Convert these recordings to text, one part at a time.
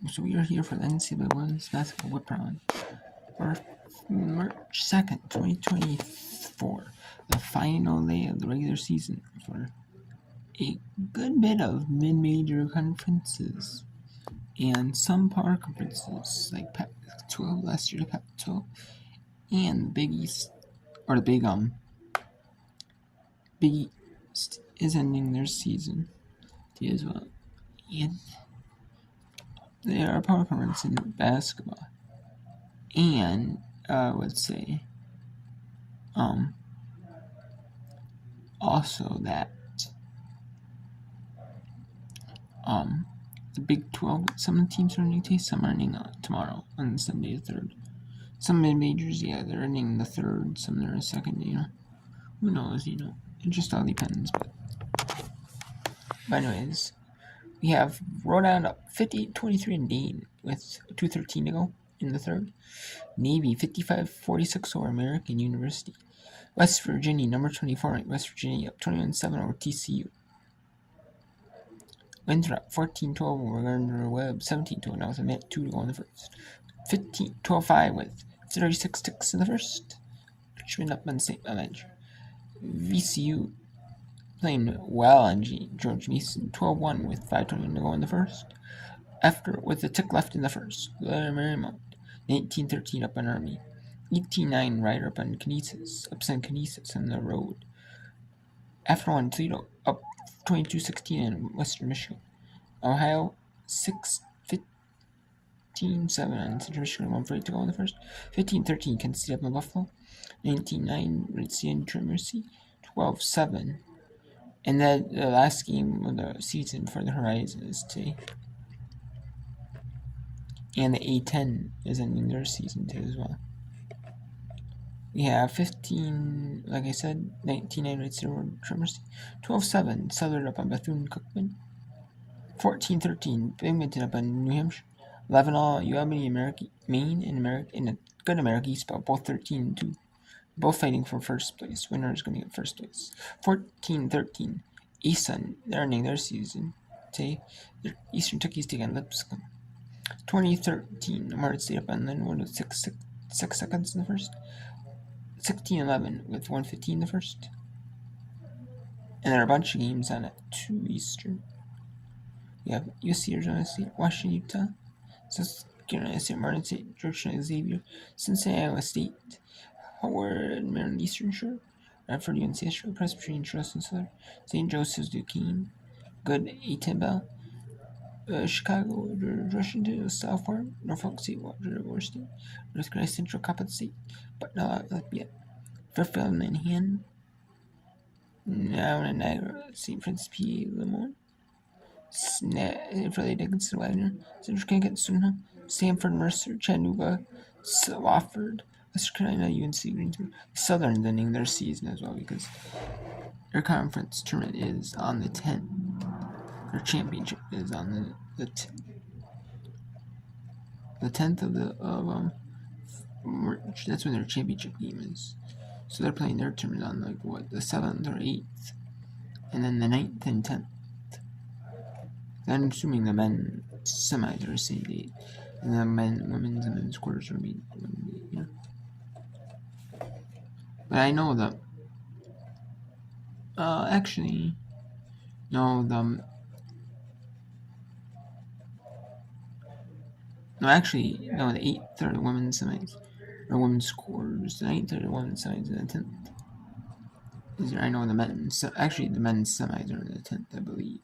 So we are here for the NCAA Women's Basketball Whip Round for March 2nd, 2024, the final day of the regular season for a good bit of mid-major conferences and some power conferences like Pac-12 last year, the Pac-12, and the Big East, or the Big East is ending their season as well. And they are a power conference in basketball. And I would say also that the Big 12, some teams are ending today, some are ending tomorrow on Sunday the 3rd. Some mid-majors, yeah, they're ending the 3rd, some they're the 2nd, who knows, it just all depends. But anyways, we have Rhode Island up 58-23 in Dayton with 2:13 to go in the 3rd. Navy 55-46 over American University. West Virginia, number 24 ranked West Virginia up 21-7 over TCU. Winthrop 14-12 over Gardner-Webb, 17-12 now with a minute 2 to go in the first. 12-5 with 36 ticks in the first. Richmond up on St. Bonaventure. VCU playing well on George Mason, 12-1 with 5:21 to go in the first. After with a tick left in the first, Marymount 19-13 up on Army. 18-9 Rider up on Canisius, upset Canisius on the road. After one, Toledo up 22-16 in Western Michigan. Ohio 6-15-7 on Central Michigan, 1:48 to go in the first. 15-13 Kansas City up in Buffalo. 19-9 Red Sea and Mercy. 12-7. And then the last game of the season for the Horizon is today. And the A10 is ending their season too as well. We have 15, like I said, 19-9 Red Sea Mercy. 12-7 Southern up on Bethune-Cookman. 14-13 Binghamton up on New Hampshire. 11-all UAlbany, Maine, and a good America East, but both 13-2. Both fighting for first place. Winner is going to get first place. 14-13 Easton, they're ending their season today. Eastern Kentucky's taking Lipscomb. 2013 Martin State up on Linwood with 6 seconds in the first. 16-11 with 1:15 in the first. And there are a bunch of games on at 2 Eastern. We have USC, Arizona State, Washington, Utah, South Carolina State, Martin State, Georgetown, Xavier, Cincinnati, Iowa State, Howard, Maryland Eastern Shore, Radford, UNC Asheville, Presbyterian, Charleston Southern, St. Joseph's, Duquesne, good A10 Bell, Chicago, Washington, Southport, Norfolk State, Water State, North Carolina Central, Coppin State, but not yet. Fairfield, Manhattan, now in Niagara, St. Francis, PA, Lemoyne, Fairleigh, Dickinson, Wagner, Central Connecticut, Suna, Stanford, Mercer, Chattanooga, Wofford, West Carolina, UNC, Greensboro. Southern's ending their season as well because their conference tournament is on the 10th. Their championship is on the 10th of March. That's when their championship game is. So they're playing their tournament on the 7th or 8th, and then the 9th and 10th. I'm assuming the men's semis are the same date, and the women's and men's quarters will be here. But I know that. Actually, no, the No, actually, no, the 8th are the women's semis, or women's quarters. The 9th are the women's semis, and the 10th is, I know, the men's. Actually, the men's semis are the 10th, I believe.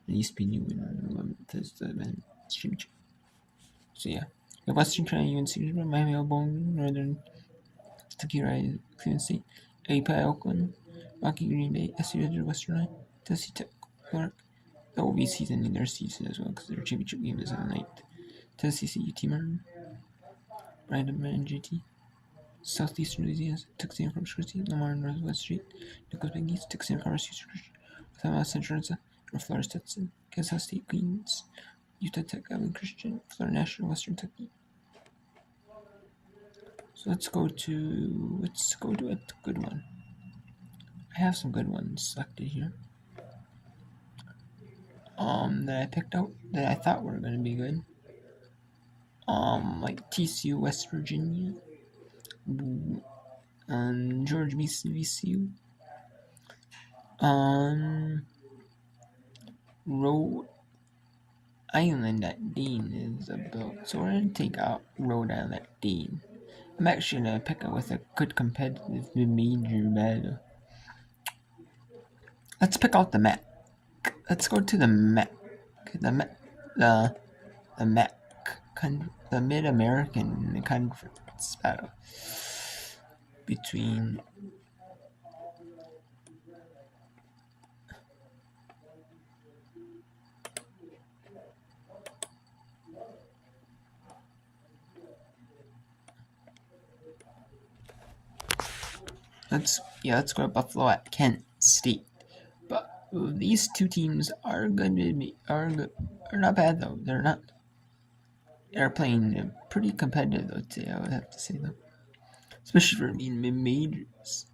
It used to be new, and the 11th is the men's championship. So, yeah. The Western Carolina, UNC, Miami, Bowling, Northern Kentucky, Cleveland State, API, Oakland, Rocky, Green Bay, SU, Western Line, Tennessee Tech, Clark. That will be seasoning their season as well, because their championship game is on the 9th. Tennessee, UT Martin, Brandon, GT, Southeastern Louisiana, Texas A&M Corpus Christi, Lamar, Northwest Street, Nicholas Big East, Texas A&M Commerce, Houston Christian, Alabama, Central Rosa, North Florida Stetson, Kansas State Queens, Utah Tech, Island Christian, Florida National, Western Kentucky. So let's go to a good one. I have some good ones selected here. That I picked out that I thought were going to be good. like TCU, West Virginia, and George VCU, Rhode Island at Dean is a build, so we're gonna take out Rhode Island at Dean. I'm actually gonna pick up with a good competitive major battle. Let's pick out the MAC. Let's go to the MAC. The MAC, the MAC, the Mid-American Conference battle between let's go to Buffalo at Kent State. But these two teams are not bad though. They're playing pretty competitive though today, I would have to say though. Especially for being mid-majors.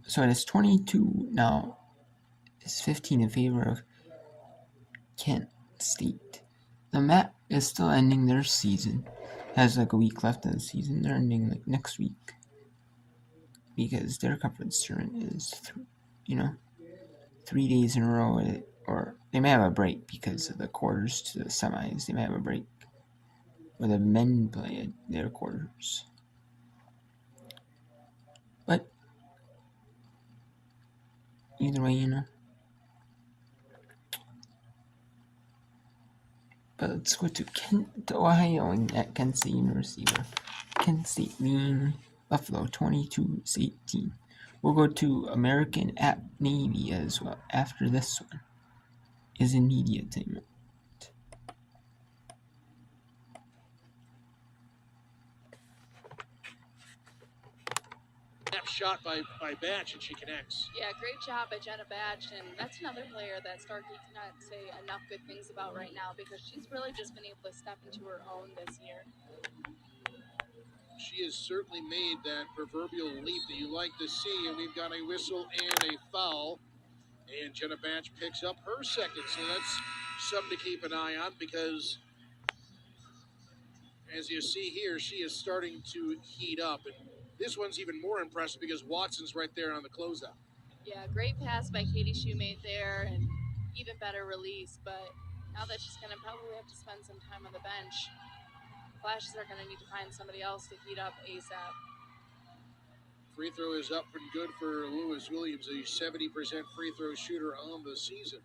So it is 22 now. It's 15 in favor of Kent State. The MAC is still ending their season. Has like a week left in the season. They're ending like next week because their conference tournament is 3 days in a row, or they may have a break because of the quarters to the semis. They may have a break where the men play their quarters. But either way, But let's go to Ohio at Kent State University. Kent State being Buffalo 22-18. We'll go to American at Navy as well after this one. Is in media time. Shot by Batch, and she connects. Yeah, great job by Jenna Batch, and that's another player that Starkey cannot say enough good things about right now because she's really just been able to step into her own this year. She has certainly made that proverbial leap that you like to see, and we've got a whistle and a foul, and Jenna Batch picks up her second, so that's something to keep an eye on because, as you see here, she is starting to heat up, and this one's even more impressive because Watson's right there on the closeout. Yeah, great pass by Katie Shoemate there, and even better release, but now that she's going to probably have to spend some time on the bench, Flashes are going to need to find somebody else to heat up ASAP. Free throw is up and good for Lewis Williams, a 70% free throw shooter on the season.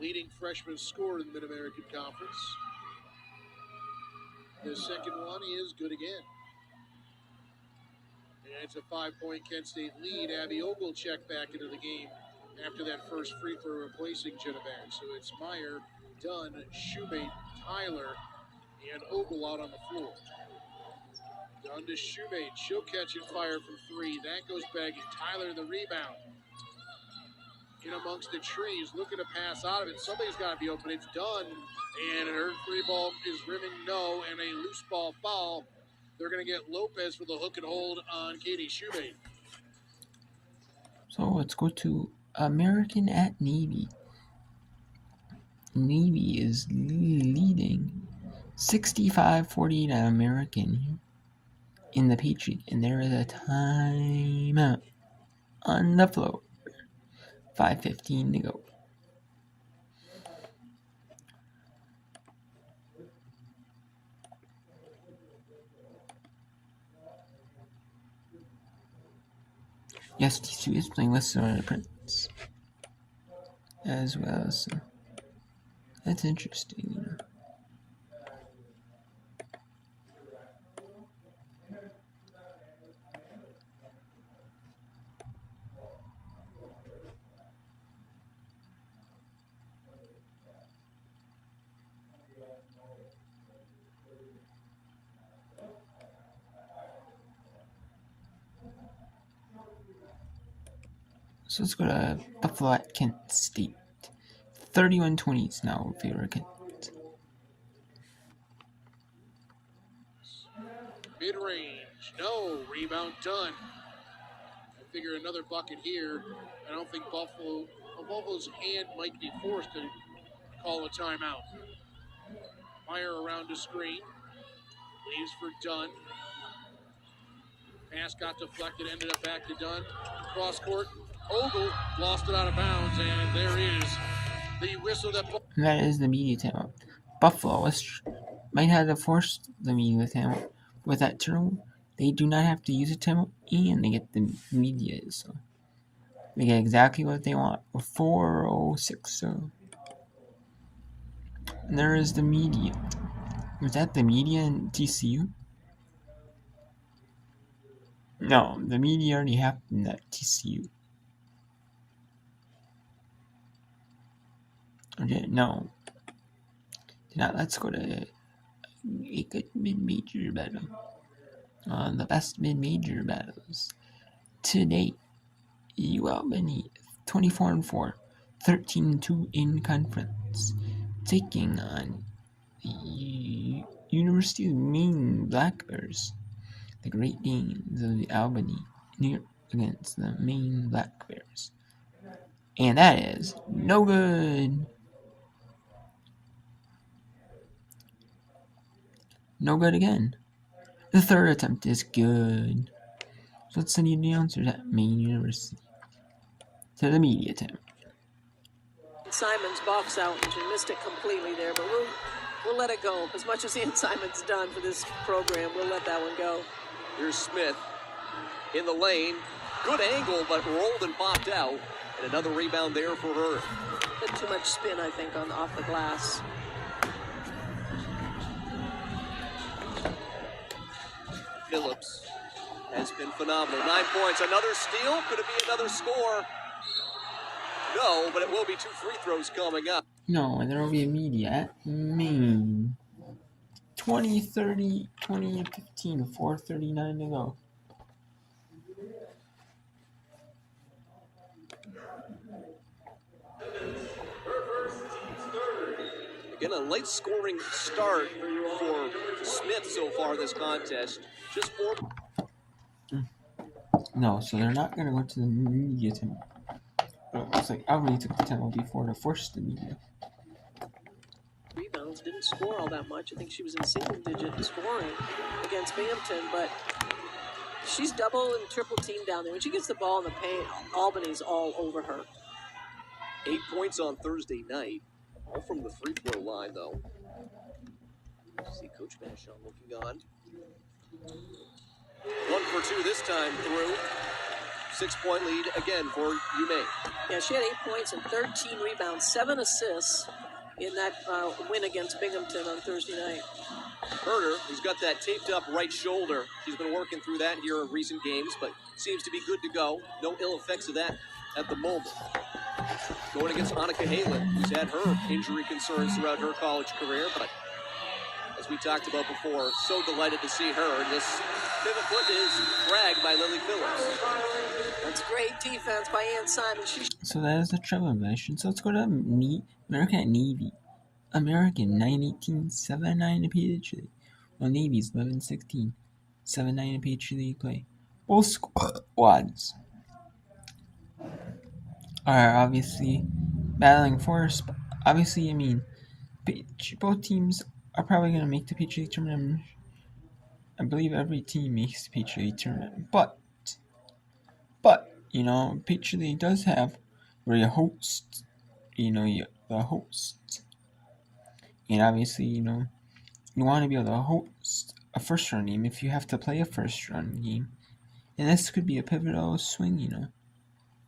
Leading freshman scorer in the Mid-American Conference. The second one is good again. And it's a 5-point Kent State lead. Abby Ogle checked back into the game after that first free throw replacing Jenna Batch. So it's Meyer, Dunn, Shoemate, Tyler, and Ogle out on the floor. Dunn to Shoemate. She'll catch and fire from three. That goes bagging. Tyler the rebound. In amongst the trees, looking to pass out of it. Somebody's got to be open. It's Dunn. And her free ball is rimming no, and a loose ball foul. They're going to get Lopez for the hook and hold on Katie Shoemate. So let's go to American at Navy. Navy is leading 65-48 at American in the Patriot, and there is a timeout on the floor. 5:15 to go. Yes, T2 is playing with Sonora Prince as well, so that's interesting, So let's go to Buffalo at Kent State. 31-20 is now in favor of Kent. Mid-range, no. Rebound done. I figure another bucket here. I don't think Buffalo's hand might be forced to call a timeout. Meyer around the screen. Leaves for Dunn. Pass got deflected, ended up back to Dunn. Cross court. Ogle lost it out of bounds, and there is the whistle that. And that is the media timeout. Buffalo might have to force the media timeout. With that turnover, they do not have to use a timeout, and they get the media. So they get exactly what they want. 4:06. So and there is the media. Was that the media in TCU? No, the media already happened at TCU. Okay, no. Now let's go to a good mid-major battle. The best mid-major battles. Today, UAlbany 24-4, 13-2 in conference, taking on the University of Maine Black Bears. The Great Danes of Albany against the Maine Black Bears. And that is no good. No good again. The third attempt is good. So let's send you the announcers at Maine University to the media team. Simon's box out, and she missed it completely there, but we'll let it go. As much as Ian Simon's done for this program, we'll let that one go. Here's Smith in the lane. Good angle, but rolled and popped out. And another rebound there for her. A bit too much spin, I think, off the glass. Phillips has been phenomenal. 9 points, another steal. Could it be another score? No, but it will be 2 free throws coming up. No, and there will be a media at Maine. 20-30, 20-15, 4:39 to go. Again, a late scoring start for Smith so far this contest. Just 4. No, so they're not going to go to the media team. It looks like Albany took the time before to force the media. Rebounds, didn't score all that much. I think she was in single-digit scoring against Binghamton, but she's double and triple team down there. When she gets the ball in the paint, Albany's all over her. 8 points on Thursday night. All from the free throw line, though. See Coach Vachon looking on. 1 for 2 this time through. 6-point lead again for UMaine. Yeah, she had 8 points and 13 rebounds, 7 assists in that win against Binghamton on Thursday night. Herder, who's got that taped up right shoulder. She's been working through that here in recent games, but seems to be good to go. No ill effects of that at the moment. Going against Annika Halen, who's had her injury concerns throughout her college career, but as we talked about before, so delighted to see her. And this pivot foot is dragged by Lily Phillips. That's great defense by Ann Simon. So that is the treble violation. So let's go to American at Navy. American 9-18, 7-9 to PhD. Well, Navy's 11-16, 7-9 to PhD play. Both squads are obviously battling for us. Obviously, I mean, both teams are probably going to make the PhD tournament. I believe every team makes the PhD tournament. But, you know, PhD does have where you host, you know, the host. And obviously, you know, you want to be able to host a first-round game if you have to play a first-round game. And this could be a pivotal swing, you know.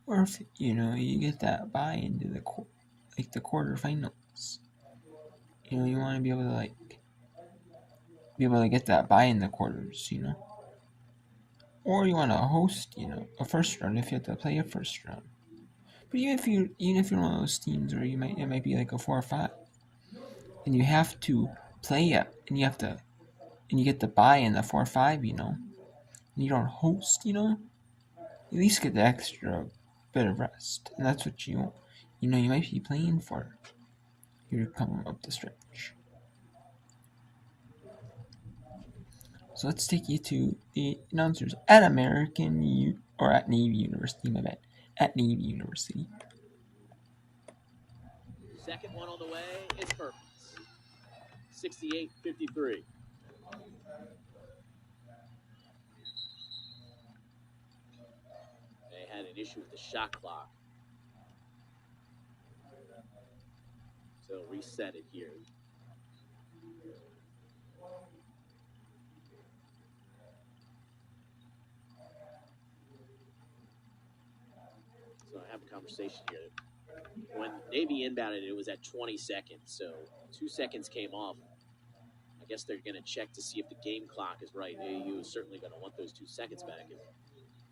Or if, you know, you get that bye into the quarterfinals. You know, you want to be able to get that bye in the quarters, you know. Or you want to host, you know, a first round if you have to play a first round. But even if you're one of those teams where it might be like a 4 or 5, and you have to play it, and you get the bye in the 4 or 5, you know, and you don't host, you know, at least get the extra bit of rest, and that's what you might be playing for. Here coming up the stretch. So let's take you to the announcers at at Navy University. My bad, at Navy University. Second one on the way is Perkins. 68-53. They had an issue with the shot clock. So reset it here. So I have a conversation here. When Navy inbounded, it was at 20 seconds, so 2 seconds came off. I guess they're going to check to see if the game clock is right. AAU is certainly going to want those 2 seconds back if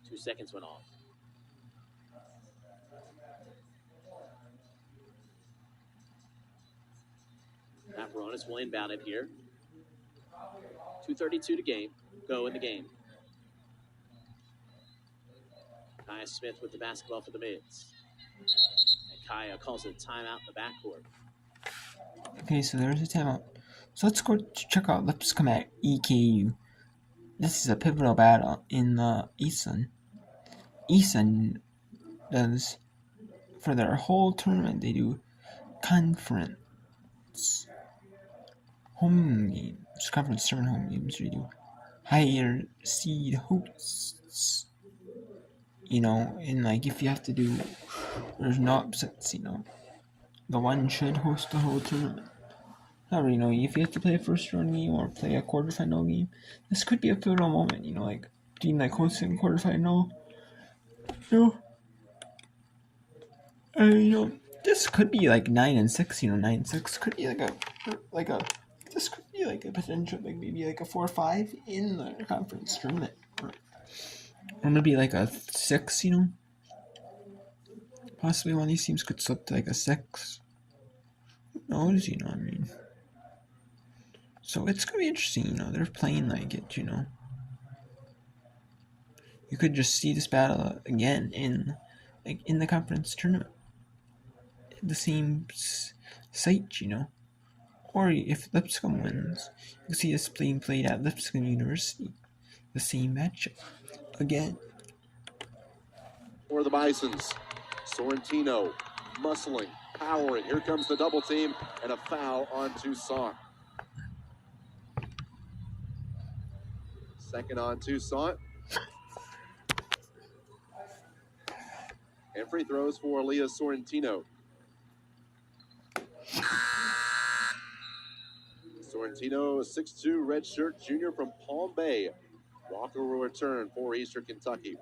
2 seconds went off. Mavronis will inbound it here. 2:32 to go in the game. Kaya Smith with the basketball for the Mids. And Kaya calls it a timeout in the backcourt. Okay, so there's a timeout. So let's go check out Lipscomb at EKU. This is a pivotal battle in the Eastern. Eastern does, for their whole tournament, they do conference home games, conference tournament home games. We do higher seed hosts. And like if you have to do, there's no upsets. The one should host the whole tournament. Not really, if you have to play a first round game or play a quarterfinal game, this could be a pivotal moment, like between like hosting a quarterfinal. This could be like 9-6, 9-6 could be this could be like a potential, like maybe like a 4-5 in the conference tournament. Or maybe like a 6, Possibly one of these teams could slip to like a 6. Who knows, So it's gonna be interesting, they're playing like it, You could just see this battle again in the conference tournament. At the same site, Or if Lipscomb wins, you can see this being played at Lipscomb University. The same matchup. Again. For the Bisons, Sorrentino muscling, powering. Here comes the double team and a foul on Toussaint. Second on Toussaint. And free throws for Leah Sorrentino. Sorrentino, a 6'2", redshirt junior from Palm Bay. Walker will return for Eastern Kentucky.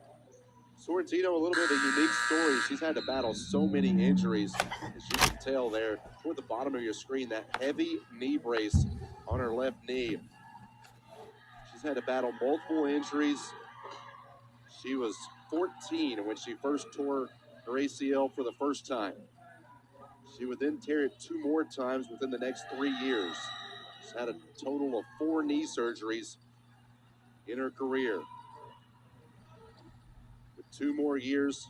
Sorrentino, a little bit of a unique story. She's had to battle so many injuries. As you can tell there, toward the bottom of your screen, that heavy knee brace on her left knee. She's had to battle multiple injuries. She was 14 when she first tore her ACL for the first time. She would then tear it 2 more times within the next 3 years. She's had a total of 4 knee surgeries in her career. With 2 more years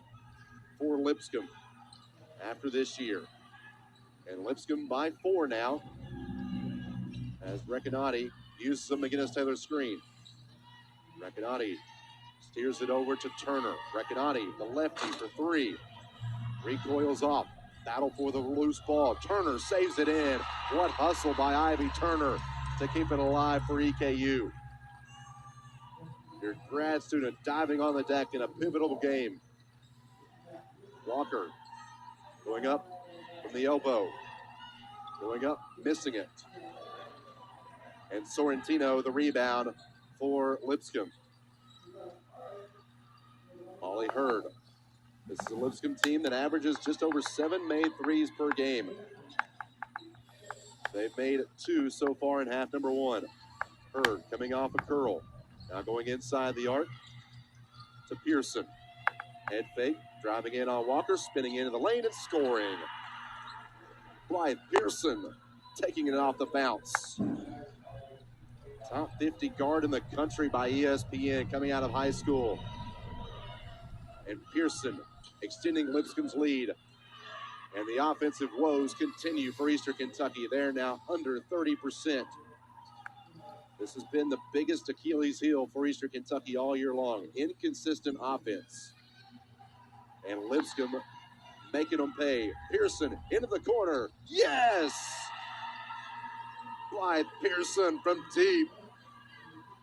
for Lipscomb after this year. And Lipscomb by 4 now as Recanati uses them against Taylor's screen. Recanati steers it over to Turner. Recanati, the lefty for 3. Recoils off. Battle for the loose ball. Turner saves it in. What hustle by Ivy Turner to keep it alive for EKU. Your grad student diving on the deck in a pivotal game. Walker going up from the elbow. Going up, missing it. And Sorrentino, the rebound for Lipscomb. Molly Hurd. This is a Lipscomb team that averages just over 7 made threes per game. They've made 2 so far in half number 1. Hurd coming off a curl. Now going inside the arc to Pearson. Head fake, driving in on Walker, spinning into the lane and scoring. Blythe Pearson taking it off the bounce. Top 50 guard in the country by ESPN coming out of high school. And Pearson extending Lipscomb's lead. And the offensive woes continue for Eastern Kentucky. They're now under 30%. This has been the biggest Achilles heel for Eastern Kentucky all year long. Inconsistent offense. And Lipscomb making them pay. Pearson into the corner. Yes! Blythe Pearson from deep.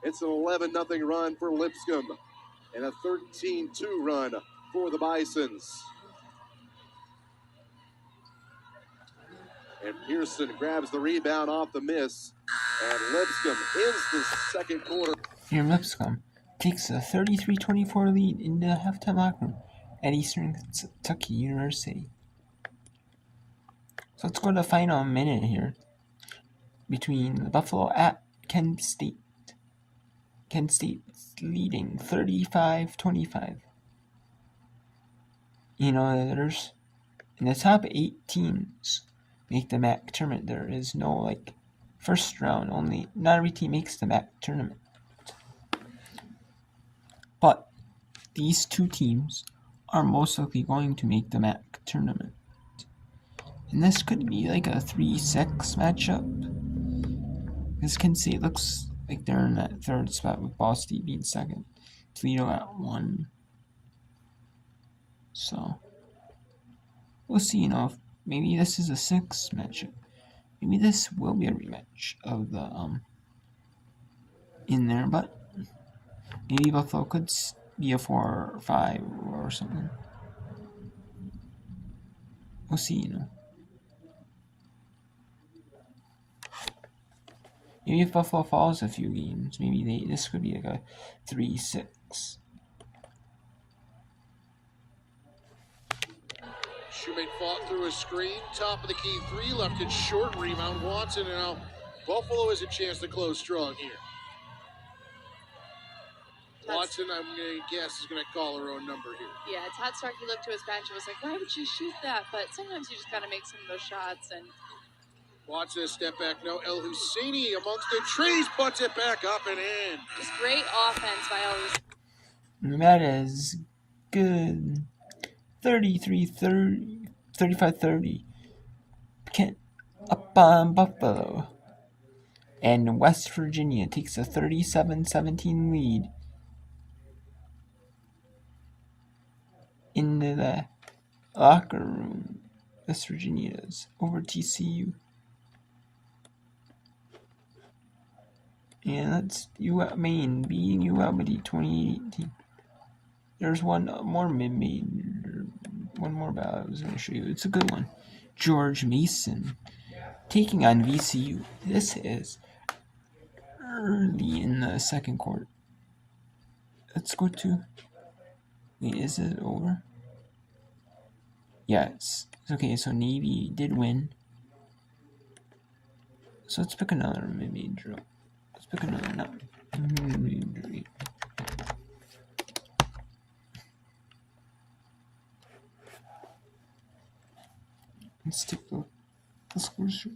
It's an 11-0 run for Lipscomb and a 13-2 run for the Bisons. And Pearson grabs the rebound off the miss. And Lipscomb ends the second quarter. Here, Lipscomb takes a 33-24 lead in the halftime locker room at Eastern Kentucky University. So let's go to the final minute here between Buffalo at Kent State. Kent State leading 35-25. You know, there's in the top 8 teams make the MAC tournament. There is no first round. Only not every team makes the MAC tournament. But these 2 teams are most likely going to make the MAC tournament. And this could be like a 3-6 matchup. Because Kent State looks like they're in that 3rd spot with Ball State being 2nd. Toledo at 1. So we'll see, if maybe this is a 6 matchup. Maybe this will be a rematch of the in there, but maybe Buffalo could be a 4 or 5 or something. We'll see, Maybe if Buffalo falls a few games, maybe this could be like a 3-6. Shoemate fought through a screen, top of the key 3, left it short, rebound Watson, and now Buffalo has a chance to close strong here. Watson, I'm going to guess, is going to call her own number here. Yeah, Todd Starkey looked to his bench and was like, why would she shoot that? But sometimes you just got to make some of those shots. And Watson, a step back, no. El Husseini amongst the trees, puts it back up and in. just great offense by El Husseini. That is good. 35-30. Kent up on Buffalo. And West Virginia takes a 37-17 lead into the locker room. West Virginia is over TCU. And that's Maine beating UAlbany 2018. There's one more mid-major, one more battle I was going to show you. It's a good one. George Mason taking on VCU. This is early in the second quarter. Let's go to. Wait, is it over? Yes. Okay, so Navy did win. So let's pick another mid-major. Let's pick another mid-major. Let's take the scores.